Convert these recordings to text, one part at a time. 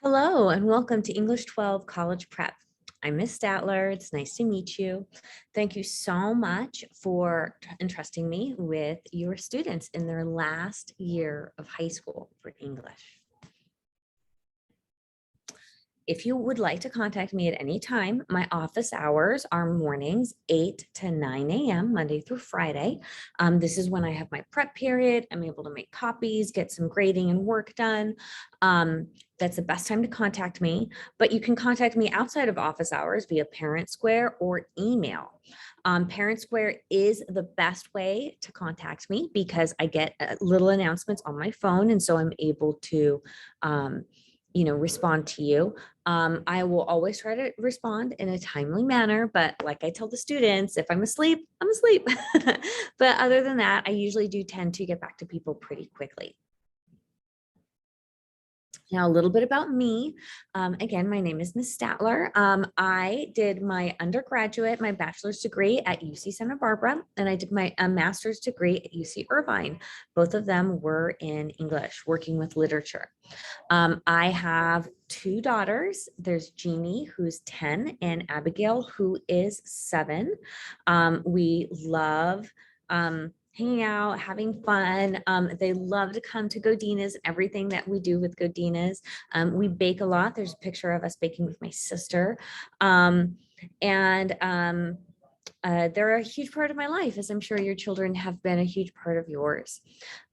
Hello and welcome to English 12 College Prep. I'm Miss Statler. It's nice to meet you. Thank you so much for entrusting me with your students in their last year of high school for English. If you would like to contact me at any time, my office hours are mornings 8 to 9 a.m. Monday through Friday. This is when I have my prep period. I'm able to make copies, get some grading and work done. That's the best time to contact me, but you can contact me outside of office hours via Parent Square or email. Parent Square is the best way to contact me because I get little announcements on my phone, and so I'm able to respond to you. I will always try to respond in a timely manner, but like I tell the students, if I'm asleep, I'm asleep. But other than that, I usually do tend to get back to people pretty quickly. Now, a little bit about me. Again, my name is Miss Statler. I did my undergraduate, my bachelor's degree at UC Santa Barbara, and I did my master's degree at UC Irvine. Both of them were in English, working with literature. I have two daughters. There's Jeannie, who's 10, and Abigail, who is 7. We love hanging out, having fun. They love to come to Godina's, everything that we do with Godina's. We bake a lot. There's a picture of us baking with my sister. They're a huge part of my life, as I'm sure your children have been a huge part of yours.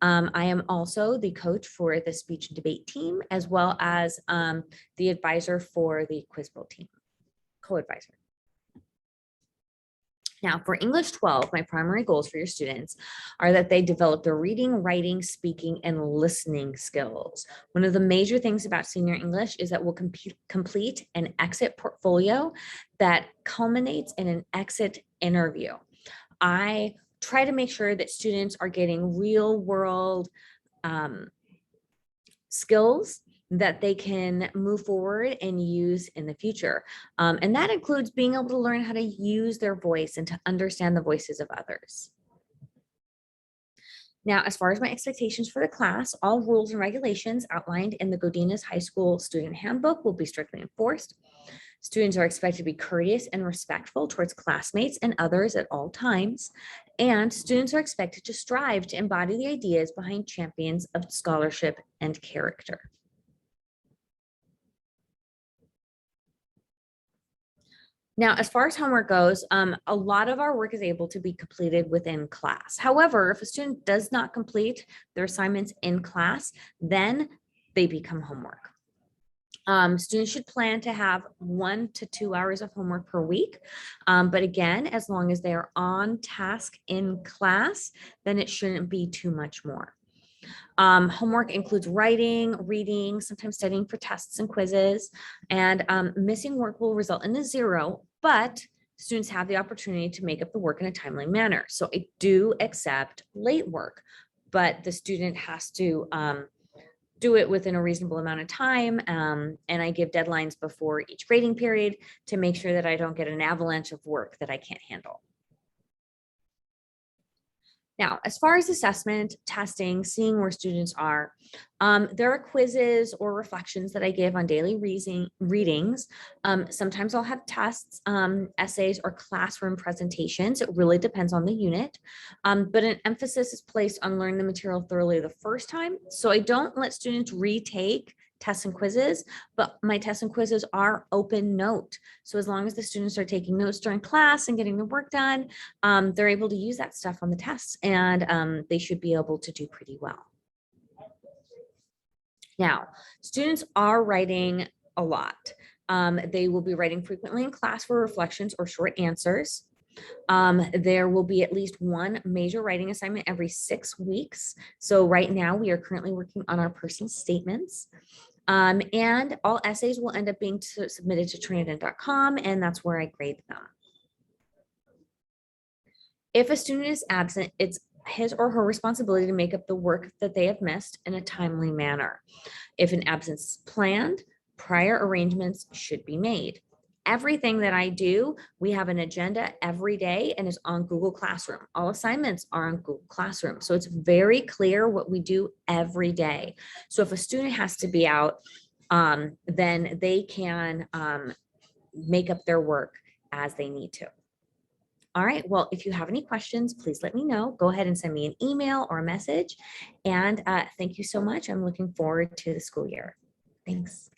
I am also the coach for the speech and debate team, as well as the advisor for the Quiz Bowl team, co-advisor. Now, for English 12, my primary goals for your students are that they develop their reading, writing, speaking, and listening skills. One of the major things about senior English is that we'll complete an exit portfolio that culminates in an exit interview. I try to make sure that students are getting real world skills that they can move forward and use in the future. And that includes being able to learn how to use their voice and to understand the voices of others. Now, as far as my expectations for the class, all rules and regulations outlined in the Godina's High School Student Handbook will be strictly enforced. Students are expected to be courteous and respectful towards classmates and others at all times. And students are expected to strive to embody the ideas behind champions of scholarship and character. Now, as far as homework goes, a lot of our work is able to be completed within class. However, if a student does not complete their assignments in class, then they become homework. Students should plan to have 1 to 2 hours of homework per week. But again, as long as they are on task in class, then it shouldn't be too much more. Homework includes writing, reading, sometimes studying for tests and quizzes, and missing work will result in a 0, but students have the opportunity to make up the work in a timely manner. So I do accept late work, but the student has to do it within a reasonable amount of time. And I give deadlines before each grading period to make sure that I don't get an avalanche of work that I can't handle. Now, as far as assessment, testing, seeing where students are, there are quizzes or reflections that I give on daily readings. Sometimes I'll have tests, essays, or classroom presentations. It really depends on the unit, but an emphasis is placed on learning the material thoroughly the first time. So I don't let students retake tests and quizzes, but my tests and quizzes are open note. So as long as the students are taking notes during class and getting the work done, they're able to use that stuff on the tests, and they should be able to do pretty well. Now, students are writing a lot. They will be writing frequently in class for reflections or short answers. There will be at least one major writing assignment every 6 weeks. So right now we are currently working on our personal statements. And all essays will end up being submitted to Trinidad.com, and that's where I grade them. If a student is absent, it's his or her responsibility to make up the work that they have missed in a timely manner. If an absence is planned, prior arrangements should be made. Everything that I do, we have an agenda every day and is on Google Classroom. All assignments are on Google Classroom. So it's very clear what we do every day. So if a student has to be out then they can make up their work as they need to. All right, well, if you have any questions, please let me know. Go ahead and send me an email or a message. And thank you so much. I'm looking forward to the school year. Thanks.